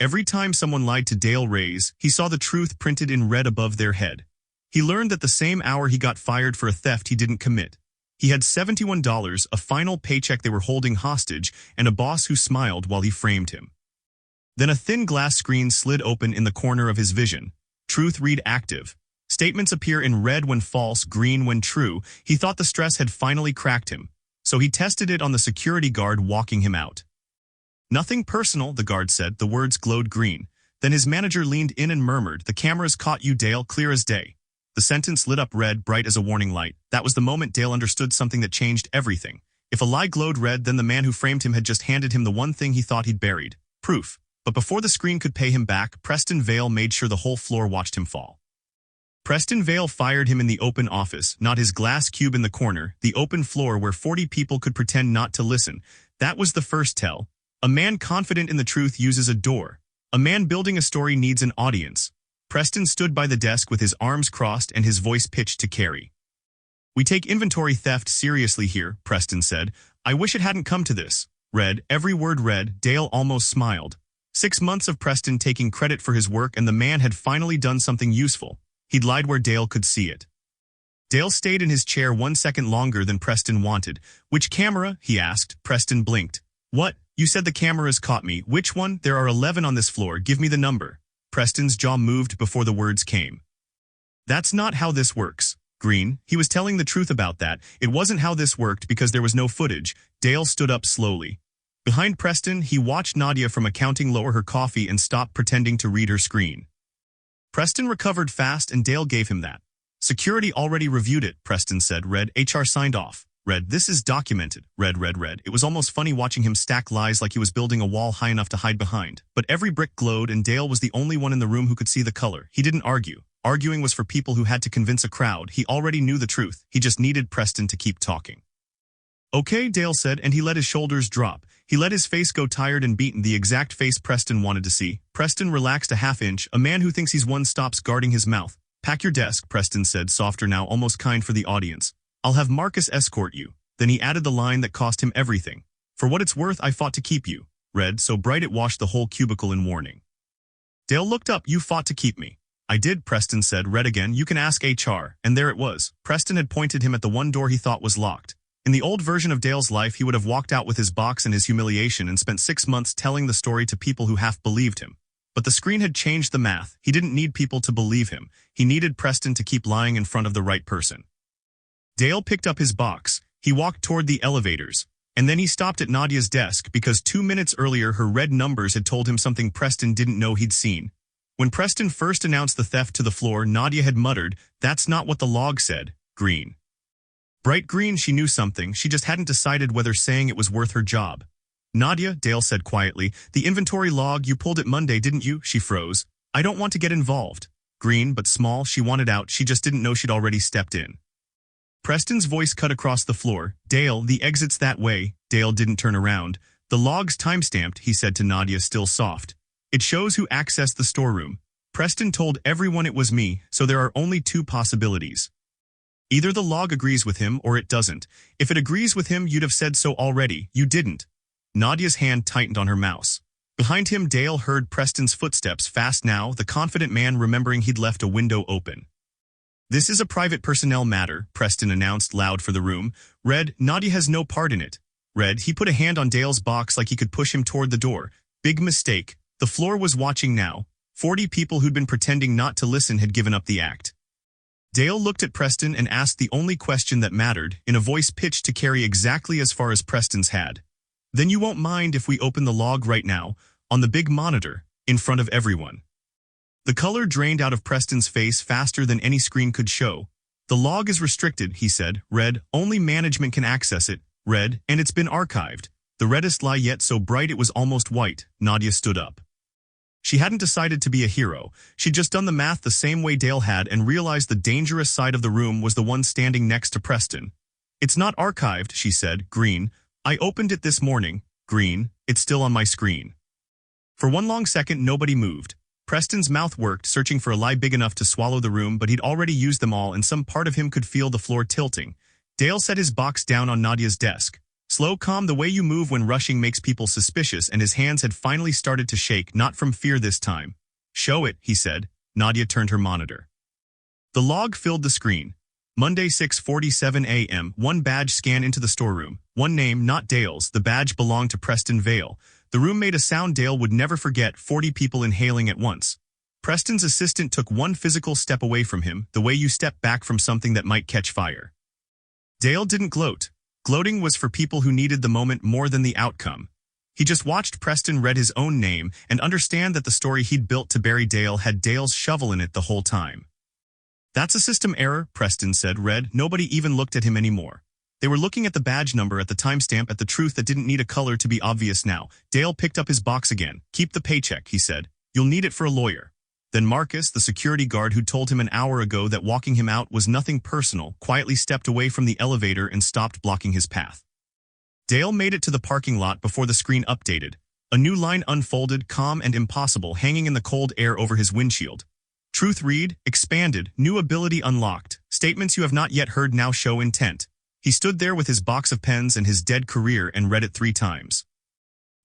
Every time someone lied to Dale Reese, he saw the truth printed in red above their head. He learned that the same hour he got fired for a theft he didn't commit. He had $71, a final paycheck they were holding hostage, and a boss who smiled while he framed him. Then a thin glass screen slid open in the corner of his vision. Truth read active. Statements appear in red when false, green when true. He thought the stress had finally cracked him, so he tested it on the security guard walking him out. Nothing personal, the guard said. The words glowed green. Then his manager leaned in and murmured, "The cameras caught you, Dale, clear as day." The sentence lit up red, bright as a warning light. That was the moment Dale understood something that changed everything. If a lie glowed red, then the man who framed him had just handed him the one thing he thought he'd buried. Proof. But before the screen could pay him back, Preston Vale made sure the whole floor watched him fall. Preston Vale fired him in the open office, not his glass cube in the corner, the open floor where 40 people could pretend not to listen. That was the first tell. A man confident in the truth uses a door. A man building a story needs an audience. Preston stood by the desk with his arms crossed and his voice pitched to Carrie. "We take inventory theft seriously here," Preston said. "I wish it hadn't come to this." Read, every word read, Dale almost smiled. 6 months of Preston taking credit for his work, and the man had finally done something useful. He'd lied where Dale could see it. Dale stayed in his chair 1 second longer than Preston wanted. "Which camera?" he asked. Preston blinked. "What? You said the cameras caught me. Which one? There are 11 on this floor. Give me the number." Preston's jaw moved before the words came. "That's not how this works, Green." He was telling the truth about that. It wasn't how this worked because there was no footage. Dale stood up slowly. Behind Preston, he watched Nadia from accounting lower her coffee and stop pretending to read her screen. Preston recovered fast and Dale gave him that. "Security already reviewed it," Preston said. Read, "HR signed off." Read, "This is documented." Read. It was almost funny watching him stack lies like he was building a wall high enough to hide behind. But every brick glowed and Dale was the only one in the room who could see the color. He didn't argue. Arguing was for people who had to convince a crowd. He already knew the truth. He just needed Preston to keep talking. "Okay," Dale said, and he let his shoulders drop. He let his face go tired and beaten, the exact face Preston wanted to see. Preston relaxed a half inch. A man who thinks he's won stops guarding his mouth. "Pack your desk," Preston said, softer now, almost kind for the audience. "I'll have Marcus escort you." Then he added the line that cost him everything. "For what it's worth, I fought to keep you." Read, so bright it washed the whole cubicle in warning. Dale looked up. "You fought to keep me." "I did," Preston said. Read again, "You can ask HR." And there it was. Preston had pointed him at the one door he thought was locked. In the old version of Dale's life, he would have walked out with his box and his humiliation and spent 6 months telling the story to people who half believed him. But the screen had changed the math. He didn't need people to believe him. He needed Preston to keep lying in front of the right person. Dale picked up his box. He walked toward the elevators. And then he stopped at Nadia's desk because 2 minutes earlier her red numbers had told him something Preston didn't know he'd seen. When Preston first announced the theft to the floor, Nadia had muttered, "That's not what the log said, Green." Bright green, she knew something. She just hadn't decided whether saying it was worth her job. "Nadia," Dale said quietly, "the inventory log, you pulled it Monday, didn't you?" She froze. "I don't want to get involved." Green, but small, she wanted out. She just didn't know she'd already stepped in. Preston's voice cut across the floor. "Dale, the exit's that way." Dale didn't turn around. "The log's timestamped," he said to Nadia, still soft. "It shows who accessed the storeroom. Preston told everyone it was me, so there are only 2 possibilities. Either the log agrees with him or it doesn't. If it agrees with him, you'd have said so already. You didn't." Nadia's hand tightened on her mouse. Behind him, Dale heard Preston's footsteps, fast now, the confident man remembering he'd left a window open. "This is a private personnel matter," Preston announced loud for the room. Read, "Nadia has no part in it." Read, he put a hand on Dale's box like he could push him toward the door. Big mistake. The floor was watching now. 40 people who'd been pretending not to listen had given up the act. Dale looked at Preston and asked the only question that mattered, in a voice pitched to carry exactly as far as Preston's had. "Then you won't mind if we open the log right now, on the big monitor, in front of everyone?" The color drained out of Preston's face faster than any screen could show. "The log is restricted," he said. Read, "Only management can access it." Read, "And it's been archived." The reddest lie yet so bright it was almost white. Nadia stood up. She hadn't decided to be a hero. She'd just done the math the same way Dale had and realized the dangerous side of the room was the one standing next to Preston. "It's not archived," she said. "Green. I opened it this morning. Green. It's still on my screen." For one long second, nobody moved. Preston's mouth worked, searching for a lie big enough to swallow the room, but he'd already used them all and some part of him could feel the floor tilting. Dale set his box down on Nadia's desk. Slow, calm, the way you move when rushing makes people suspicious, and his hands had finally started to shake, not from fear this time. Show it, he said. Nadia turned her monitor. The log filled the screen. Monday 6:47 a.m. One badge scan into the storeroom. One name, not Dale's. The badge belonged to Preston Vale. The room made a sound Dale would never forget, 40 people inhaling at once. Preston's assistant took one physical step away from him, the way you step back from something that might catch fire. Dale didn't gloat. Gloating was for people who needed the moment more than the outcome. He just watched Preston read his own name and understand that the story he'd built to bury Dale had Dale's shovel in it the whole time. That's a system error, Preston said. Read. Nobody even looked at him anymore. They were looking at the badge number, at the timestamp, at the truth that didn't need a color to be obvious now. Dale picked up his box again. Keep the paycheck, he said. You'll need it for a lawyer. Then Marcus, the security guard who told him an hour ago that walking him out was nothing personal, quietly stepped away from the elevator and stopped blocking his path. Dale made it to the parking lot before the screen updated. A new line unfolded, calm and impossible, hanging in the cold air over his windshield. Truth read, expanded, new ability unlocked. Statements you have not yet heard now show intent. He stood there with his box of pens and his dead career and read it 3 times.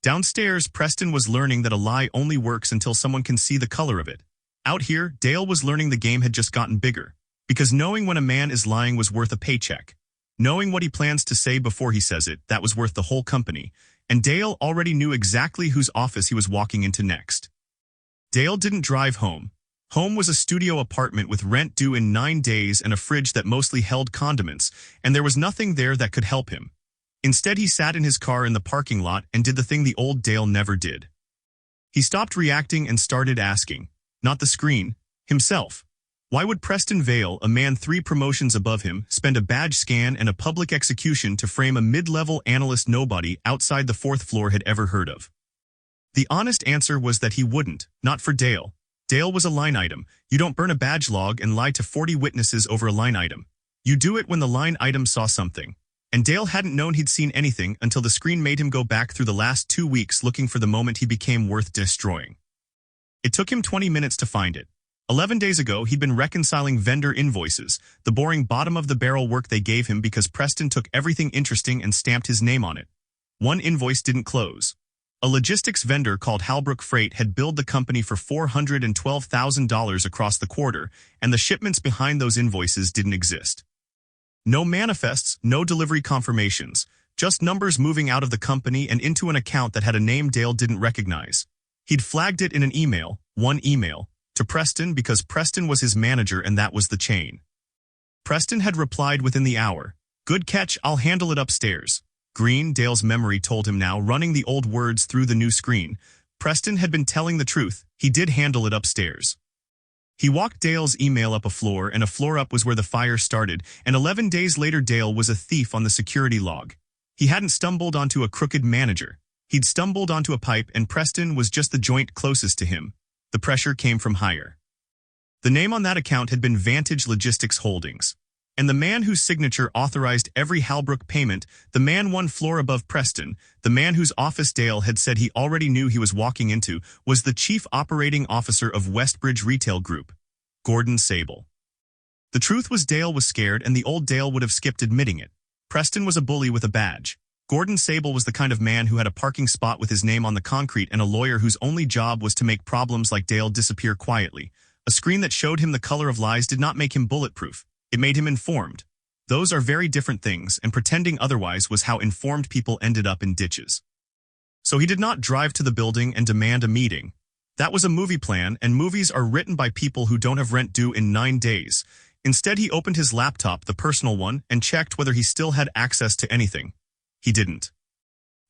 Downstairs, Preston was learning that a lie only works until someone can see the color of it. Out here, Dale was learning the game had just gotten bigger. Because knowing when a man is lying was worth a paycheck. Knowing what he plans to say before he says it, that was worth the whole company. And Dale already knew exactly whose office he was walking into next. Dale didn't drive home. Home was a studio apartment with rent due in 9 days and a fridge that mostly held condiments, and there was nothing there that could help him. Instead, he sat in his car in the parking lot and did the thing the old Dale never did. He stopped reacting and started asking, not the screen, himself. Why would Preston Vale, a man 3 promotions above him, spend a badge scan and a public execution to frame a mid-level analyst nobody outside the 4th floor had ever heard of? The honest answer was that he wouldn't, not for Dale. Dale was a line item. You don't burn a badge log and lie to 40 witnesses over a line item. You do it when the line item saw something. And Dale hadn't known he'd seen anything until the screen made him go back through the last 2 weeks looking for the moment he became worth destroying. It took him 20 minutes to find it. 11 days ago, he'd been reconciling vendor invoices, the boring bottom-of-the-barrel work they gave him because Preston took everything interesting and stamped his name on it. One invoice didn't close. A logistics vendor called Halbrook Freight had billed the company for $412,000 across the quarter, and the shipments behind those invoices didn't exist. No manifests, no delivery confirmations, just numbers moving out of the company and into an account that had a name Dale didn't recognize. He'd flagged it in an email, one email, to Preston because Preston was his manager and that was the chain. Preston had replied within the hour. Good catch, I'll handle it upstairs. Green, Dale's memory told him now, running the old words through the new screen. Preston had been telling the truth. He did handle it upstairs. He walked Dale's email up a floor, and a floor up was where the fire started, and 11 days later Dale was a thief on the security log. He hadn't stumbled onto a crooked manager. He'd stumbled onto a pipe, and Preston was just the joint closest to him. The pressure came from higher. The name on that account had been Vantage Logistics Holdings. And the man whose signature authorized every Halbrook payment, the man 1 floor above Preston, the man whose office Dale had said he already knew he was walking into, was the chief operating officer of Westbridge Retail Group, Gordon Sable. The truth was Dale was scared, and the old Dale would have skipped admitting it. Preston was a bully with a badge. Gordon Sable was the kind of man who had a parking spot with his name on the concrete and a lawyer whose only job was to make problems like Dale disappear quietly. A screen that showed him the color of lies did not make him bulletproof. It made him informed. Those are very different things, and pretending otherwise was how informed people ended up in ditches. So he did not drive to the building and demand a meeting. That was a movie plan, and movies are written by people who don't have rent due in 9 days. Instead, he opened his laptop, the personal one, and checked whether he still had access to anything. He didn't.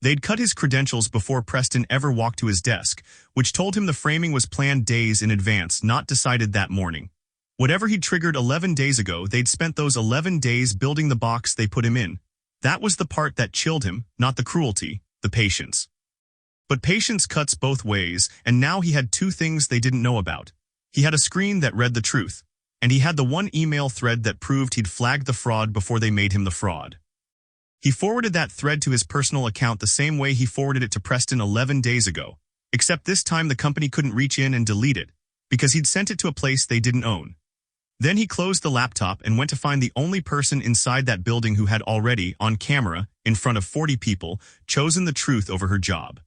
They'd cut his credentials before Preston ever walked to his desk, which told him the framing was planned days in advance, not decided that morning. Whatever he'd triggered 11 days ago, they'd spent those 11 days building the box they put him in. That was the part that chilled him, not the cruelty, the patience. But patience cuts both ways, and now he had 2 things they didn't know about. He had a screen that read the truth, and he had the one email thread that proved he'd flagged the fraud before they made him the fraud. He forwarded that thread to his personal account the same way he forwarded it to Preston 11 days ago, except this time the company couldn't reach in and delete it, because he'd sent it to a place they didn't own. Then he closed the laptop and went to find the only person inside that building who had already, on camera, in front of 40 people, chosen the truth over her job.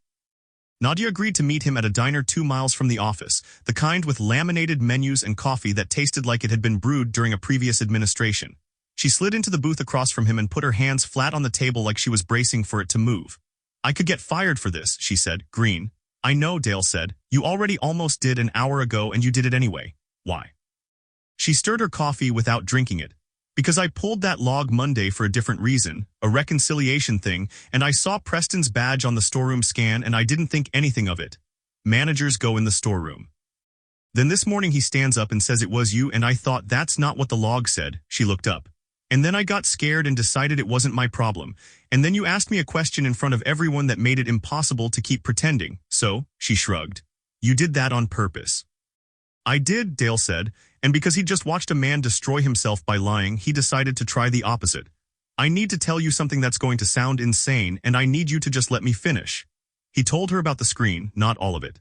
Nadia agreed to meet him at a diner 2 miles from the office, the kind with laminated menus and coffee that tasted like it had been brewed during a previous administration. She slid into the booth across from him and put her hands flat on the table like she was bracing for it to move. "I could get fired for this," she said, green. "I know," Dale said. "You already almost did an hour ago and you did it anyway. Why?" She stirred her coffee without drinking it. "Because I pulled that log Monday for a different reason, a reconciliation thing, and I saw Preston's badge on the storeroom scan and I didn't think anything of it. Managers go in the storeroom. Then this morning he stands up and says it was you and I thought that's not what the log said." She looked up. "And then I got scared and decided it wasn't my problem. And then you asked me a question in front of everyone that made it impossible to keep pretending. So," she shrugged, "you did that on purpose." "I did," Dale said, "and because he'd just watched a man destroy himself by lying, he decided to try the opposite. I need to tell you something that's going to sound insane, and I need you to just let me finish." He told her about the screen, not all of it.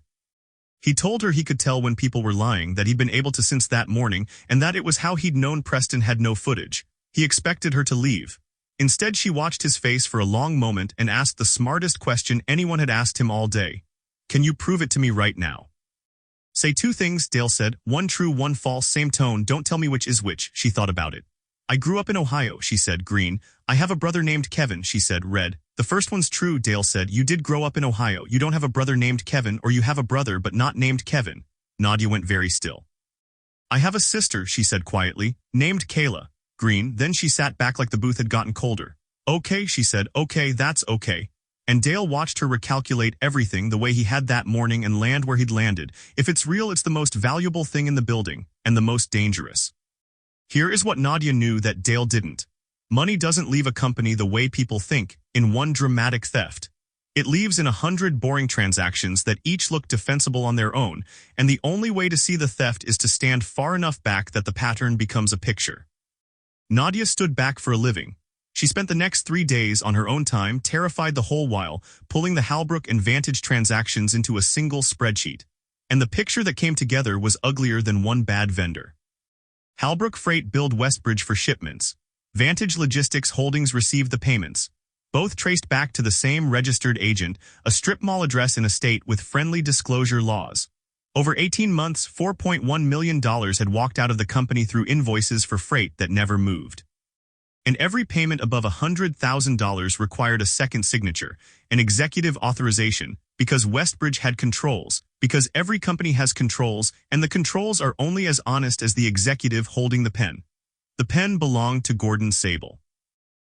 He told her he could tell when people were lying, that he'd been able to since that morning, and that it was how he'd known Preston had no footage. He expected her to leave. Instead, she watched his face for a long moment and asked the smartest question anyone had asked him all day. "Can you prove it to me right now?" "Say 2 things," Dale said. "One true, one false, same tone. Don't tell me which is which." She thought about it. "I grew up in Ohio," she said, green. "I have a brother named Kevin," she said, red. "The first one's true," Dale said. "You did grow up in Ohio. You don't have a brother named Kevin, or you have a brother but not named Kevin." Nadia went very still. "I have a sister," she said quietly, "named Kayla." Green. Then she sat back like the booth had gotten colder. "Okay," she said. "Okay, that's okay." And Dale watched her recalculate everything the way he had that morning and land where he'd landed. If it's real, it's the most valuable thing in the building, and the most dangerous. Here is what Nadia knew that Dale didn't. Money doesn't leave a company the way people think, in one dramatic theft. It leaves in 100 boring transactions that each look defensible on their own, and the only way to see the theft is to stand far enough back that the pattern becomes a picture. Nadia stood back for a living. She spent the next 3 days on her own time, terrified the whole while, pulling the Halbrook and Vantage transactions into a single spreadsheet. And the picture that came together was uglier than one bad vendor. Halbrook Freight billed Westbridge for shipments. Vantage Logistics Holdings received the payments. Both traced back to the same registered agent, a strip mall address in a state with friendly disclosure laws. Over 18 months, $4.1 million had walked out of the company through invoices for freight that never moved. And every payment above $100,000 required a second signature, an executive authorization, because Westbridge had controls, because every company has controls, and the controls are only as honest as the executive holding the pen. The pen belonged to Gordon Sable.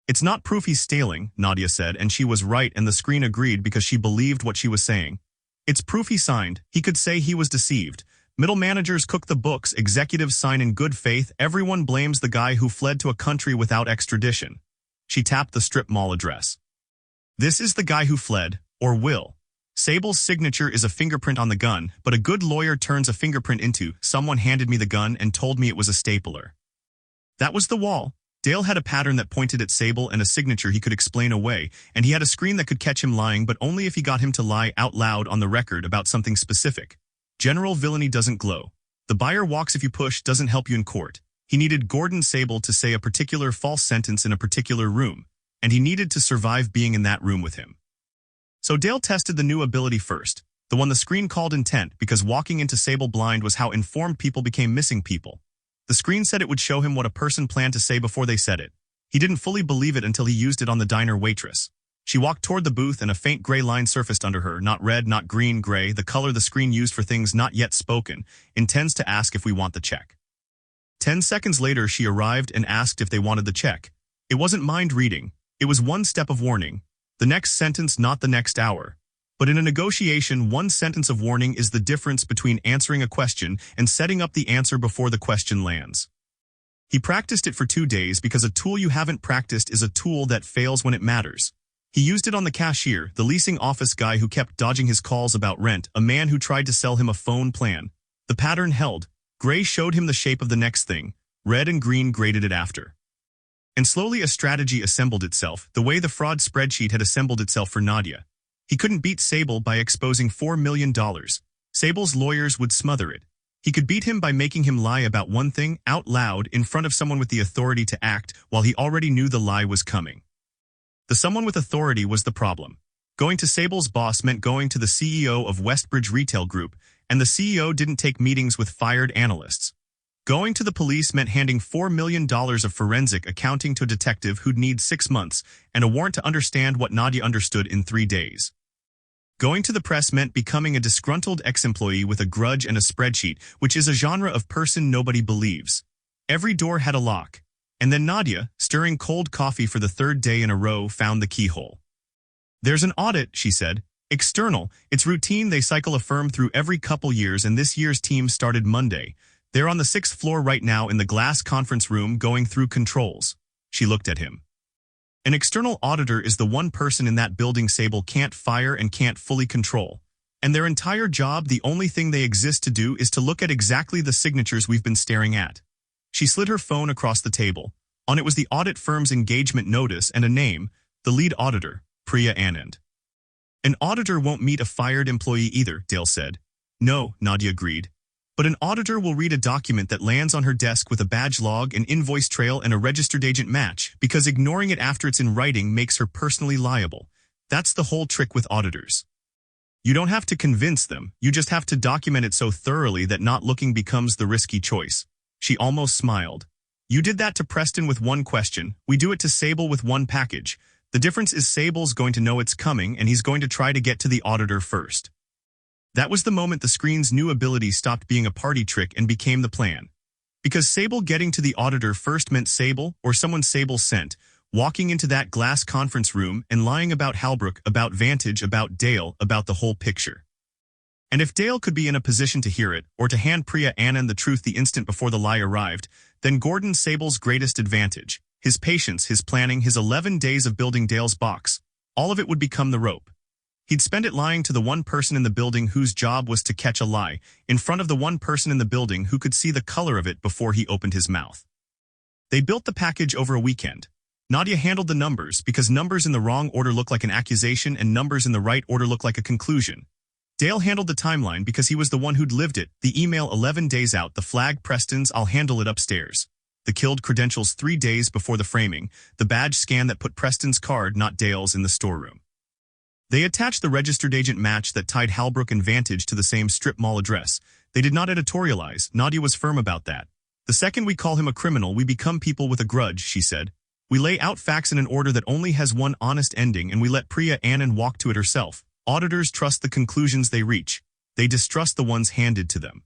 "It's not proof he's stealing," Nadia said, and she was right, and the screen agreed because she believed what she was saying. "It's proof he signed. He could say he was deceived. Middle managers cook the books, executives sign in good faith, everyone blames the guy who fled to a country without extradition." She tapped the strip mall address. "This is the guy who fled, or will. Sable's signature is a fingerprint on the gun, but a good lawyer turns a fingerprint into, someone handed me the gun and told me it was a stapler." That was the wall. Dale had a pattern that pointed at Sable and a signature he could explain away, and he had a screen that could catch him lying, but only if he got him to lie out loud on the record about something specific. General villainy doesn't glow. The buyer walks if you push doesn't help you in court. He needed Gordon Sable to say a particular false sentence in a particular room, and he needed to survive being in that room with him. So Dale tested the new ability first, the one the screen called intent, because walking into Sable blind was how informed people became missing people. The screen said it would show him what a person planned to say before they said it. He didn't fully believe it until he used it on the diner waitress. She walked toward the booth and a faint gray line surfaced under her, not red, not green, gray, the color the screen used for things not yet spoken, intends to ask if we want the check. 10 seconds later, she arrived and asked if they wanted the check. It wasn't mind reading. It was one step of warning. The next sentence, not the next hour. But in a negotiation, one sentence of warning is the difference between answering a question and setting up the answer before the question lands. He practiced it for 2 days because a tool you haven't practiced is a tool that fails when it matters. He used it on the cashier, the leasing office guy who kept dodging his calls about rent, a man who tried to sell him a phone plan. The pattern held. Gray showed him the shape of the next thing. Red and green graded it after. And slowly a strategy assembled itself, the way the fraud spreadsheet had assembled itself for Nadia. He couldn't beat Sable by exposing $4 million. Sable's lawyers would smother it. He could beat him by making him lie about one thing out loud in front of someone with the authority to act while he already knew the lie was coming. The someone with authority was the problem. Going to Sable's boss meant going to the CEO of Westbridge Retail Group, and the CEO didn't take meetings with fired analysts. Going to the police meant handing $4 million of forensic accounting to a detective who'd need 6 months and a warrant to understand what Nadia understood in 3 days. Going to the press meant becoming a disgruntled ex-employee with a grudge and a spreadsheet, which is a genre of person nobody believes. Every door had a lock. And then Nadia, stirring cold coffee for the 3rd day in a row, found the keyhole. "There's an audit," she said. "External. It's routine. They cycle a firm through every couple years, and this year's team started Monday. They're on the 6th floor right now in the glass conference room going through controls." She looked at him. An external auditor is the one person in that building Sable can't fire and can't fully control. And their entire job, the only thing they exist to do, is to look at exactly the signatures we've been staring at. She slid her phone across the table. On it was the audit firm's engagement notice and a name, the lead auditor, Priya Anand. "An auditor won't meet a fired employee either," Dale said. "No," Nadia agreed. "But an auditor will read a document that lands on her desk with a badge log, an invoice trail, and a registered agent match, because ignoring it after it's in writing makes her personally liable. That's the whole trick with auditors. You don't have to convince them, you just have to document it so thoroughly that not looking becomes the risky choice." She almost smiled. "You did that to Preston with one question, we do it to Sable with one package. The difference is Sable's going to know it's coming and he's going to try to get to the auditor first." That was the moment the screen's new ability stopped being a party trick and became the plan. Because Sable getting to the auditor first meant Sable, or someone Sable sent, walking into that glass conference room and lying about Halbrook, about Vantage, about Dale, about the whole picture. And if Dale could be in a position to hear it, or to hand Priya Anand the truth the instant before the lie arrived, then Gordon Sable's greatest advantage, his patience, his planning, his 11 days of building Dale's box, all of it would become the rope. He'd spend it lying to the one person in the building whose job was to catch a lie, in front of the one person in the building who could see the color of it before he opened his mouth. They built the package over a weekend. Nadia handled the numbers, because numbers in the wrong order look like an accusation and numbers in the right order look like a conclusion. Dale handled the timeline because he was the one who'd lived it, the email 11 days out, the flag Preston's "I'll handle it" upstairs. The killed credentials 3 days before the framing, the badge scan that put Preston's card, not Dale's, in the storeroom. They attached the registered agent match that tied Halbrook and Vantage to the same strip mall address. They did not editorialize, Nadia was firm about that. "The second we call him a criminal, we become people with a grudge," she said. "We lay out facts in an order that only has one honest ending and we let Priya Anand walk to it herself. Auditors trust the conclusions they reach. They distrust the ones handed to them."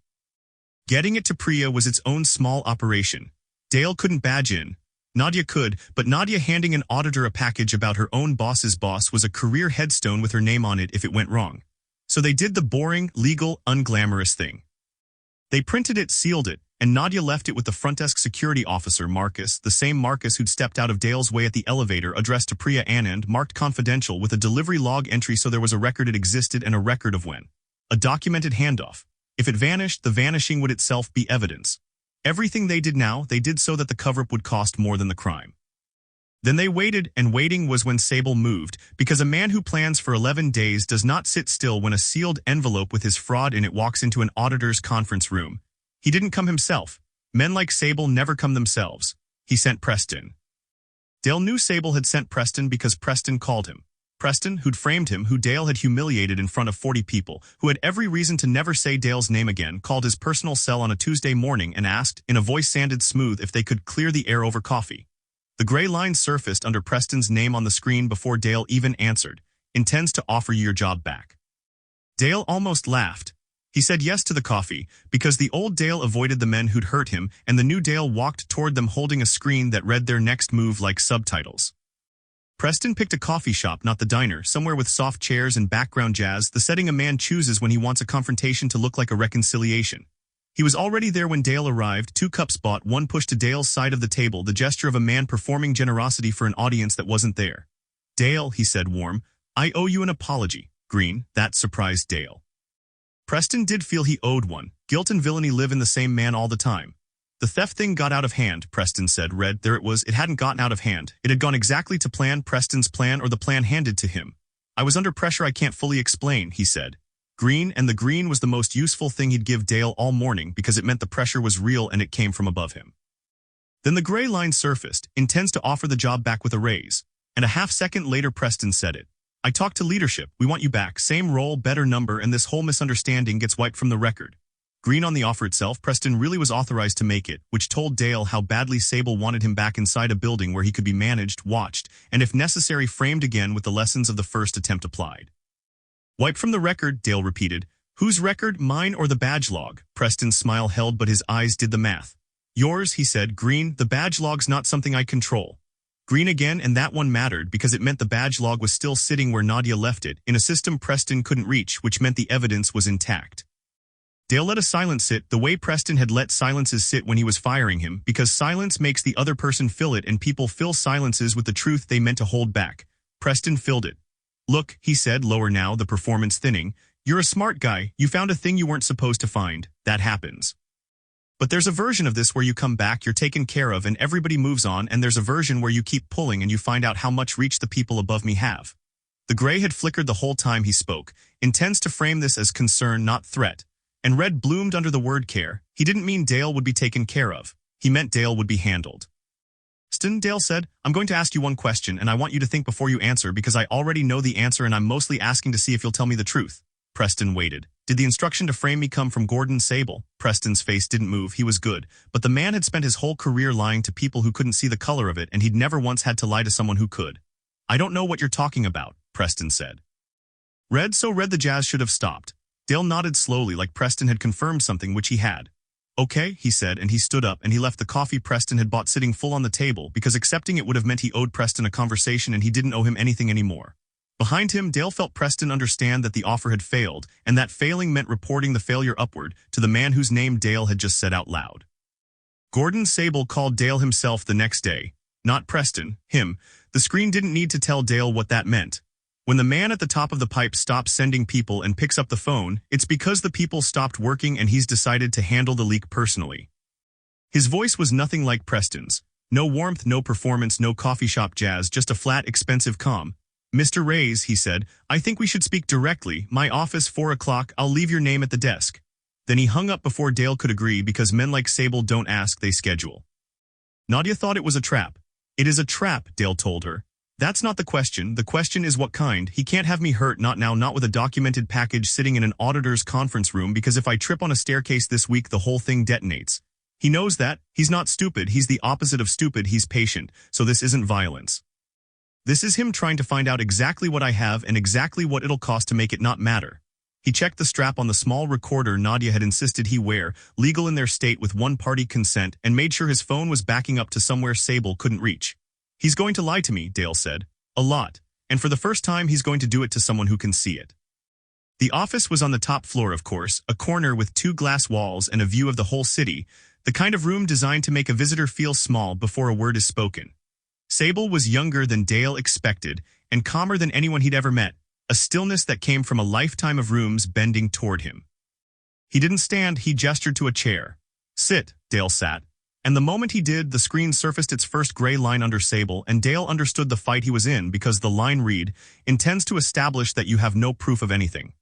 Getting it to Priya was its own small operation. Dale couldn't badge in. Nadia could, but Nadia handing an auditor a package about her own boss's boss was a career headstone with her name on it if it went wrong. So they did the boring, legal, unglamorous thing. They printed it, sealed it, and Nadia left it with the front desk security officer, Marcus, the same Marcus who'd stepped out of Dale's way at the elevator, addressed to Priya Anand, marked confidential with a delivery log entry so there was a record it existed and a record of when. A documented handoff. If it vanished, the vanishing would itself be evidence. Everything they did now, they did so that the cover-up would cost more than the crime. Then they waited, and waiting was when Sable moved, because a man who plans for 11 days does not sit still when a sealed envelope with his fraud in it walks into an auditor's conference room. He didn't come himself. Men like Sable never come themselves. He sent Preston. Dale knew Sable had sent Preston because Preston called him. Preston, who'd framed him, who Dale had humiliated in front of 40 people, who had every reason to never say Dale's name again, called his personal cell on a Tuesday morning and asked, in a voice sanded smooth, if they could clear the air over coffee. The gray line surfaced under Preston's name on the screen before Dale even answered. "Intends to offer you your job back." Dale almost laughed. He said yes to the coffee, because the old Dale avoided the men who'd hurt him, and the new Dale walked toward them holding a screen that read their next move like subtitles. Preston picked a coffee shop, not the diner, somewhere with soft chairs and background jazz, the setting a man chooses when he wants a confrontation to look like a reconciliation. He was already there when Dale arrived, 2 cups bought, one pushed to Dale's side of the table, the gesture of a man performing generosity for an audience that wasn't there. "Dale," he said warm, "I owe you an apology." Green, that surprised Dale. Preston did feel he owed one. Guilt and villainy live in the same man all the time. "The theft thing got out of hand," Preston said. "Red, there it was. It hadn't gotten out of hand. It had gone exactly to plan, Preston's plan, or the plan handed to him. I was under pressure I can't fully explain," he said. Green, and the green was the most useful thing he'd give Dale all morning because it meant the pressure was real and it came from above him. Then the gray line surfaced. "Intends to offer the job back with a raise." And a half-second later Preston said it. I talked to leadership. We want you back. Same role, better number, and this whole misunderstanding gets wiped from the record. Green on the offer itself, Preston really was authorized to make it, which told Dale how badly Sable wanted him back inside a building where he could be managed, watched, and if necessary framed again with the lessons of the first attempt applied. Wipe from the record, Dale repeated. Whose record, mine or the badge log? Preston's smile held but his eyes did the math. Yours, he said. Green, the badge log's not something I control. Green again, and that one mattered because it meant the badge log was still sitting where Nadia left it, in a system Preston couldn't reach, which meant the evidence was intact. Dale let a silence sit the way Preston had let silences sit when he was firing him, because silence makes the other person fill it and people fill silences with the truth they meant to hold back. Preston filled it. Look, he said, lower now, the performance thinning. You're a smart guy. You found a thing you weren't supposed to find. That happens. But there's a version of this where you come back, you're taken care of, and everybody moves on, and there's a version where you keep pulling and you find out how much reach the people above me have. The gray had flickered the whole time he spoke, intends to frame this as concern, not threat. And red bloomed under the word care. He didn't mean Dale would be taken care of. He meant Dale would be handled. Preston, Dale said, I'm going to ask you one question, and I want you to think before you answer because I already know the answer and I'm mostly asking to see if you'll tell me the truth. Preston waited. Did the instruction to frame me come from Gordon Sable? Preston's face didn't move, he was good. But the man had spent his whole career lying to people who couldn't see the color of it, and he'd never once had to lie to someone who could. I don't know what you're talking about, Preston said. Red, so red the jazz should have stopped. Dale nodded slowly like Preston had confirmed something which he had. Okay, he said, and he stood up and he left the coffee Preston had bought sitting full on the table because accepting it would have meant he owed Preston a conversation and he didn't owe him anything anymore. Behind him, Dale felt Preston understand that the offer had failed, and that failing meant reporting the failure upward to the man whose name Dale had just said out loud. Gordon Sable called Dale himself the next day. Not Preston, him. The screen didn't need to tell Dale what that meant. When the man at the top of the pipe stops sending people and picks up the phone, it's because the people stopped working and he's decided to handle the leak personally. His voice was nothing like Preston's. No warmth, no performance, no coffee shop jazz, just a flat, expensive calm. Mr. Reese, he said, I think we should speak directly. My office, 4 o'clock, I'll leave your name at the desk. Then he hung up before Dale could agree because men like Sable don't ask, they schedule. Nadia thought it was a trap. It is a trap, Dale told her. That's not the question. The question is what kind. He can't have me hurt, not now, not with a documented package sitting in an auditor's conference room, because if I trip on a staircase this week, the whole thing detonates. He knows that. He's not stupid. He's the opposite of stupid. He's patient. So this isn't violence. This is him trying to find out exactly what I have and exactly what it'll cost to make it not matter. He checked the strap on the small recorder Nadia had insisted he wear, legal in their state with one-party consent, and made sure his phone was backing up to somewhere Sable couldn't reach. He's going to lie to me, Dale said. A lot. And for the first time, he's going to do it to someone who can see it. The office was on the top floor, of course, a corner with 2 glass walls and a view of the whole city, the kind of room designed to make a visitor feel small before a word is spoken. Sable was younger than Dale expected and calmer than anyone he'd ever met, a stillness that came from a lifetime of rooms bending toward him. He didn't stand, he gestured to a chair. Sit, Dale sat. And the moment he did, the screen surfaced its first gray line under Sable, and Dale understood the fight he was in because the line read, intends to establish that you have no proof of anything.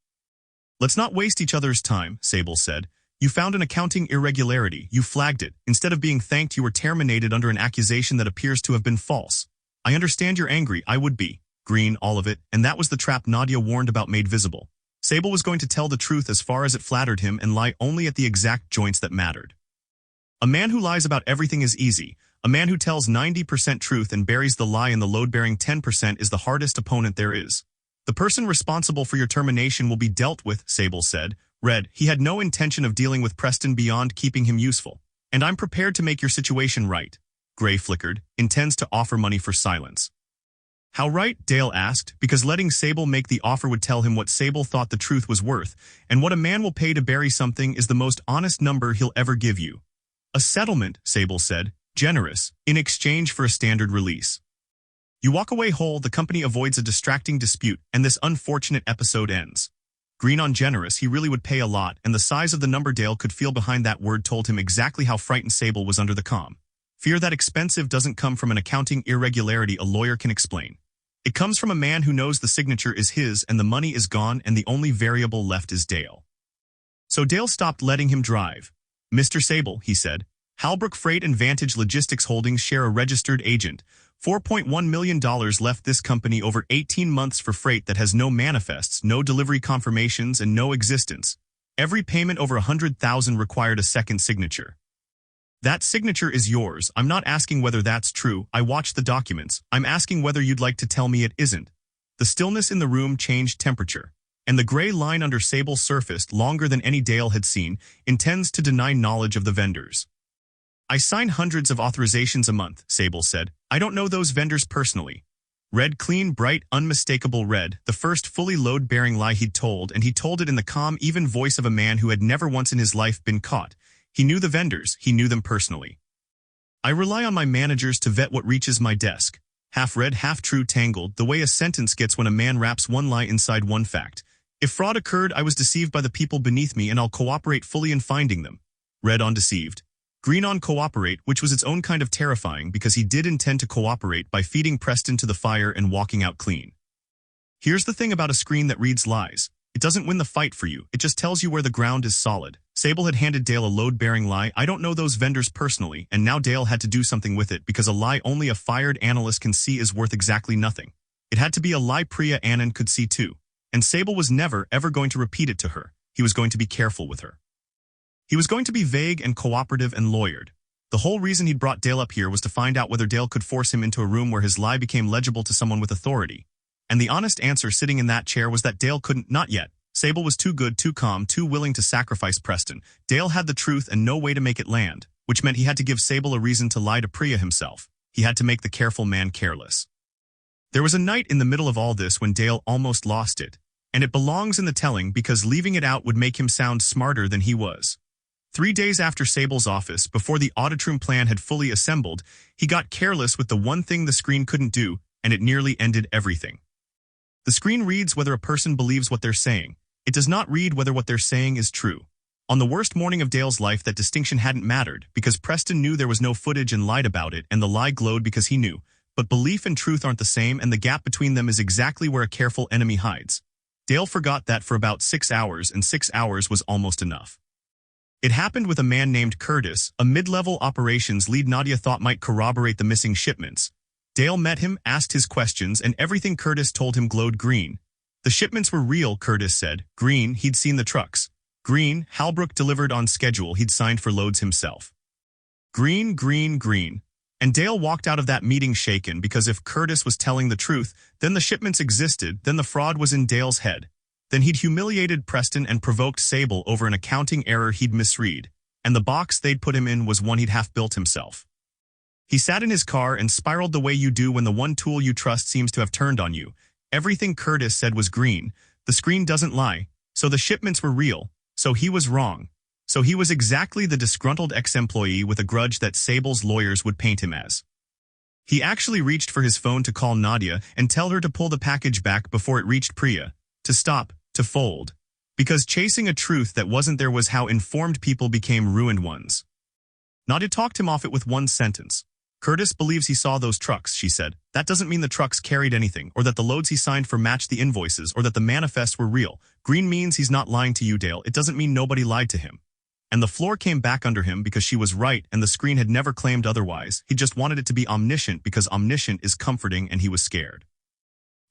Let's not waste each other's time, Sable said. You found an accounting irregularity. You flagged it. Instead of being thanked, you were terminated under an accusation that appears to have been false. I understand you're angry. I would be. Green, all of it, and that was the trap Nadia warned about made visible. Sable was going to tell the truth as far as it flattered him and lie only at the exact joints that mattered. A man who lies about everything is easy. A man who tells 90% truth and buries the lie in the load-bearing 10% is the hardest opponent there is. The person responsible for your termination will be dealt with, Sable said. Red, he had no intention of dealing with Preston beyond keeping him useful. And I'm prepared to make your situation right. Gray flickered, intends to offer money for silence. How right? Dale asked, because letting Sable make the offer would tell him what Sable thought the truth was worth, and what a man will pay to bury something is the most honest number he'll ever give you. A settlement, Sable said, generous, in exchange for a standard release. You walk away whole, the company avoids a distracting dispute, and this unfortunate episode ends. Green on generous, he really would pay a lot, and the size of the number Dale could feel behind that word told him exactly how frightened Sable was under the comm. Fear that expensive doesn't come from an accounting irregularity a lawyer can explain. It comes from a man who knows the signature is his and the money is gone and the only variable left is Dale. So Dale stopped letting him drive. Mr. Sable, he said, Halbrook Freight and Vantage Logistics Holdings share a registered agent. $4.1 million left this company over 18 months for freight that has no manifests, no delivery confirmations, and no existence. Every payment over $100,000 required a second signature. That signature is yours. I'm not asking whether that's true. I watched the documents. I'm asking whether you'd like to tell me it isn't. The stillness in the room changed temperature, and the gray line under Sable surfaced longer than any Dale had seen, intends to deny knowledge of the vendors. I sign hundreds of authorizations a month, Sable said. I don't know those vendors personally. Red, clean, bright, unmistakable red, the first fully load-bearing lie he'd told, and he told it in the calm, even voice of a man who had never once in his life been caught. He knew the vendors, he knew them personally. I rely on my managers to vet what reaches my desk. Half read, half true, tangled, the way a sentence gets when a man wraps one lie inside one fact. If fraud occurred, I was deceived by the people beneath me, and I'll cooperate fully in finding them. Red on deceived. Green on cooperate, which was its own kind of terrifying because he did intend to cooperate by feeding Preston to the fire and walking out clean. Here's the thing about a screen that reads lies. It doesn't win the fight for you, it just tells you where the ground is solid. Sable had handed Dale a load-bearing lie. I don't know those vendors personally, and now Dale had to do something with it because a lie only a fired analyst can see is worth exactly nothing. It had to be a lie Priya Anand could see too, and Sable was never, ever going to repeat it to her. He was going to be careful with her. He was going to be vague and cooperative and lawyered. The whole reason he'd brought Dale up here was to find out whether Dale could force him into a room where his lie became legible to someone with authority. And the honest answer sitting in that chair was that Dale couldn't, not yet. Sable was too good, too calm, too willing to sacrifice Preston. Dale had the truth and no way to make it land, which meant he had to give Sable a reason to lie to Priya himself. He had to make the careful man careless. There was a night in the middle of all this when Dale almost lost it. And it belongs in the telling because leaving it out would make him sound smarter than he was. 3 days after Sable's office, before the audit room plan had fully assembled, he got careless with the one thing the screen couldn't do, and it nearly ended everything. The screen reads whether a person believes what they're saying. It does not read whether what they're saying is true. On the worst morning of Dale's life, that distinction hadn't mattered, because Preston knew there was no footage and lied about it, and the lie glowed because he knew. But belief and truth aren't the same, and the gap between them is exactly where a careful enemy hides. Dale forgot that for about 6 hours, and 6 hours was almost enough. It happened with a man named Curtis, a mid-level operations lead Nadia thought might corroborate the missing shipments. Dale met him, asked his questions, and everything Curtis told him glowed green. The shipments were real, Curtis said. Green, he'd seen the trucks. Green, Halbrook delivered on schedule, he'd signed for loads himself. Green, green, green. And Dale walked out of that meeting shaken because if Curtis was telling the truth, then the shipments existed, then the fraud was in Dale's head. Then he'd humiliated Preston and provoked Sable over an accounting error he'd misread, and the box they'd put him in was one he'd half built himself. He sat in his car and spiraled the way you do when the one tool you trust seems to have turned on you. Everything Curtis said was green. The screen doesn't lie. So the shipments were real. So he was wrong. So he was exactly the disgruntled ex-employee with a grudge that Sable's lawyers would paint him as. He actually reached for his phone to call Nadia and tell her to pull the package back before it reached Priya. To stop. To fold. Because chasing a truth that wasn't there was how informed people became ruined ones. Nadia talked him off it with one sentence. Curtis believes he saw those trucks, she said. That doesn't mean the trucks carried anything, or that the loads he signed for matched the invoices, or that the manifests were real. Green means he's not lying to you, Dale. It doesn't mean nobody lied to him. And the floor came back under him because she was right and the screen had never claimed otherwise. He just wanted it to be omniscient because omniscient is comforting and he was scared.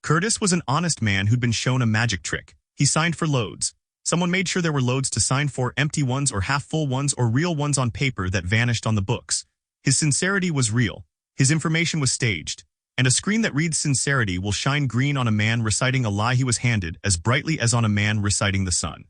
Curtis was an honest man who'd been shown a magic trick. He signed for loads. Someone made sure there were loads to sign for, empty ones or half-full ones or real ones on paper that vanished on the books. His sincerity was real. His information was staged. And a screen that reads sincerity will shine green on a man reciting a lie he was handed as brightly as on a man reciting the sun.